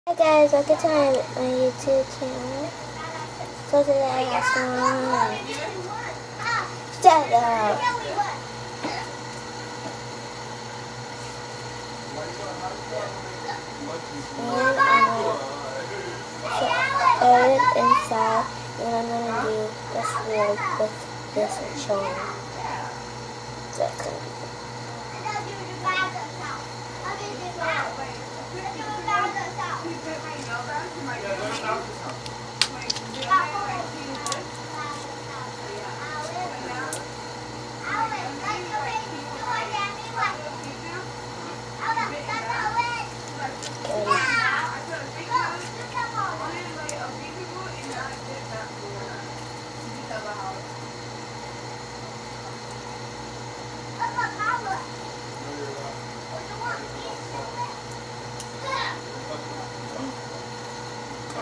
Hi guys, welcome to my YouTube channel. So today I got some. Shut up. And I'm gonna inside, and I'm gonna do this world with this chain. So it's gonna be.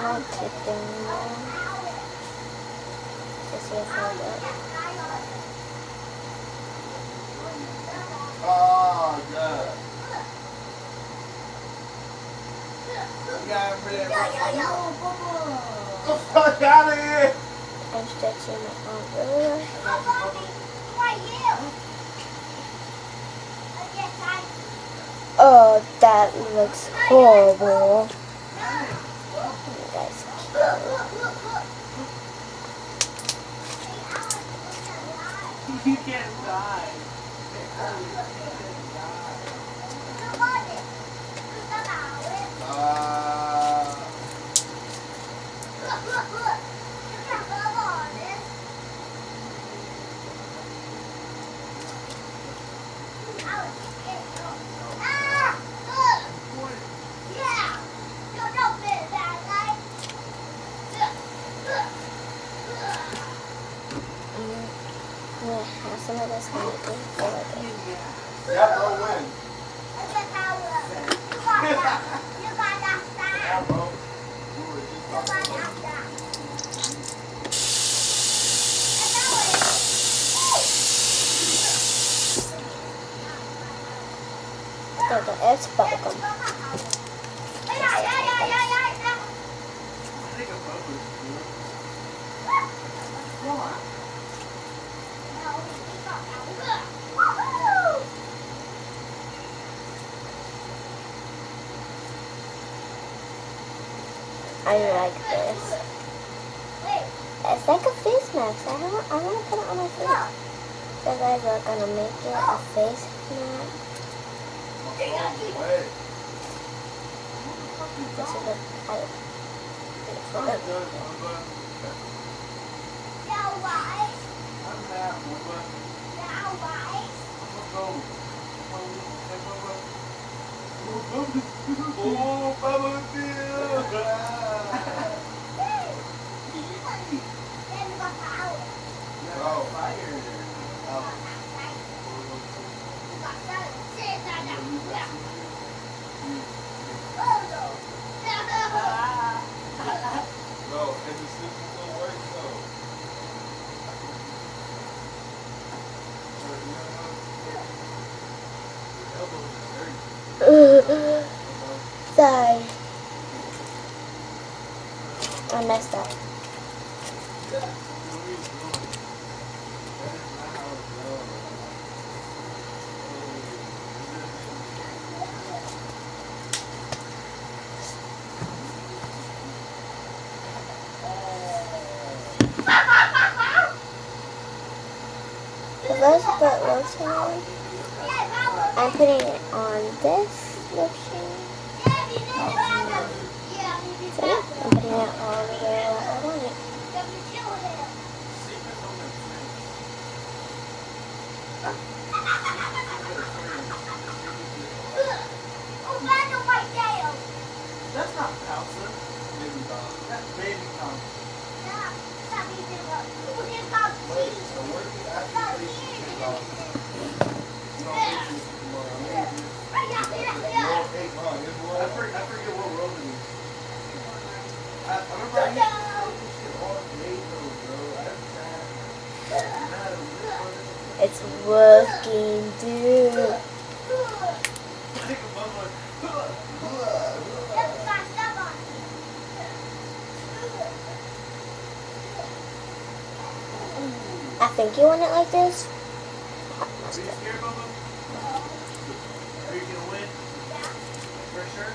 I'll keep them there. To see if I get. Oh, God. Get the fuck out of here. I'm stretching my arm really Oh, that looks horrible. You guys You can't die. Yeah, have some of this honey. I like it. Yeah, bro, win. Yeah, bro. It's bubblegum. I like this. It's like a face mask. I want to put it on my face. So guys, we're gonna make it a face mask. This is a pipe. Oh, Bubba Bill! Oh, fire! No, and the system don't work, Sorry. I messed up. Let's put lotion on. I'm putting it on this lotion. So yeah, I'm putting it all the way where I want it. That's not Elsa. Baby Tom. That's Baby Tom. Wait, so where do you actually place your kid off? You don't place your kid off. I forget what road it is. I remember I used to play this shit all day though, bro. It's working, dude. think you want it like this. Are you scared, Bubba? Are you gonna win? For sure?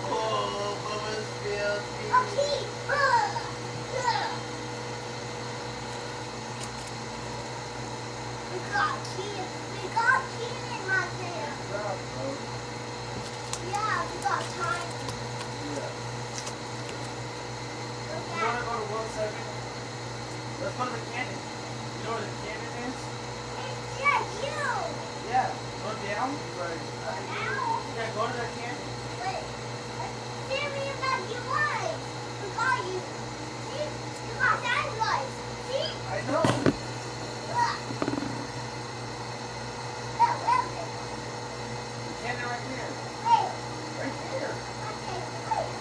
Oh, Bubba's filthy. We got Keenan right there. Yeah, we got time. You wanna go to World 7? Let's go to the cannon. You know where the cannon is? Yeah, you. Yeah. Go down. Yeah, go to the cannon. Wait. Tell me about your lights. We got you. See? You got that lights. See? I know. Look. Look, where is it? The cannon right there. Wait. Right there. Okay, wait.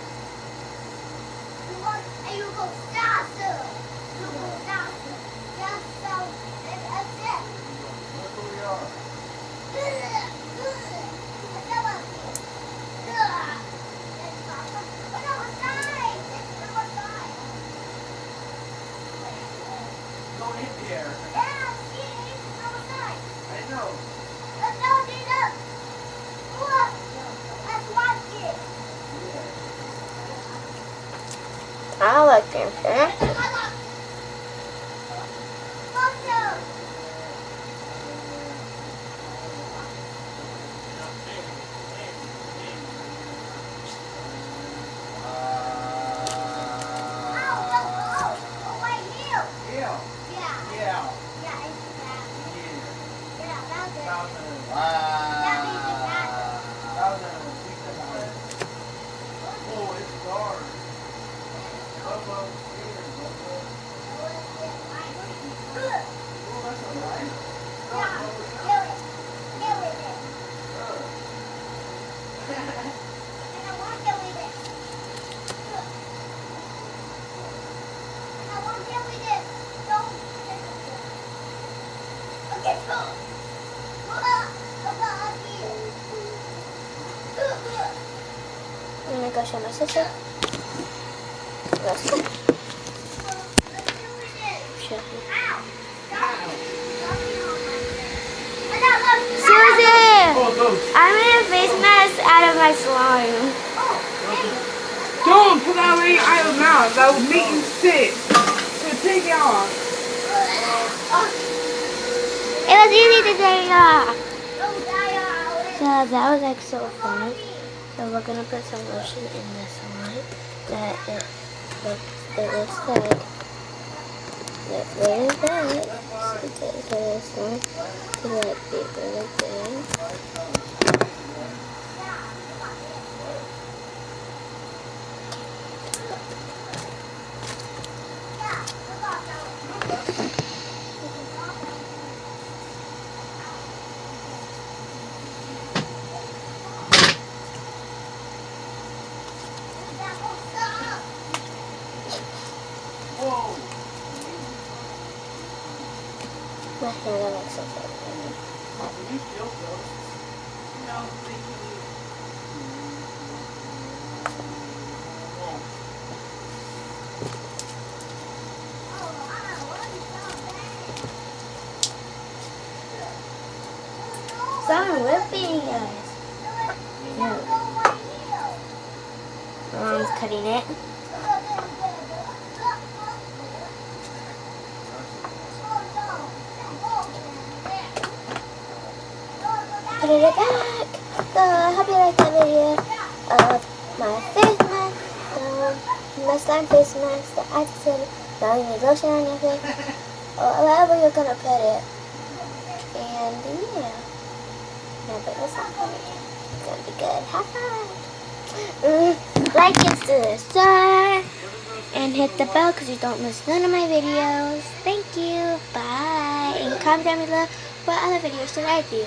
And you go faster. You go faster. Just so, and that's it. Look where we are. Go in there. I know. I like the Infinite. Yeah. Yeah. Oh, it's dark. Bubba, I'm scared, Bubba. Oh, that's alright. I'm gonna go show my sister. Let's go. Show her. Susan! Oh, go. I made a face mask out of my slime. Don't put that way out of your mouth. That will make you sick. So take it off. It was easy to take off. So that was like so fun. So we're gonna put some lotion in this one. That it looks like really good. So take this one to like be really good. Whoa. My hand looks so good. Do you feel ghosts? No, thank you. Whoa. So I'm whipping, guys. My mom's cutting it. Put it back. So I hope you liked that video of my face mask, my slime face mask that I just said, now you need lotion on your face, or wherever you're gonna put it. And yeah, but it's not gonna be good. Have fun. Like and subscribe and hit the bell because you don't miss none of my videos. Thank you. Bye. And comment down below what other videos should I do.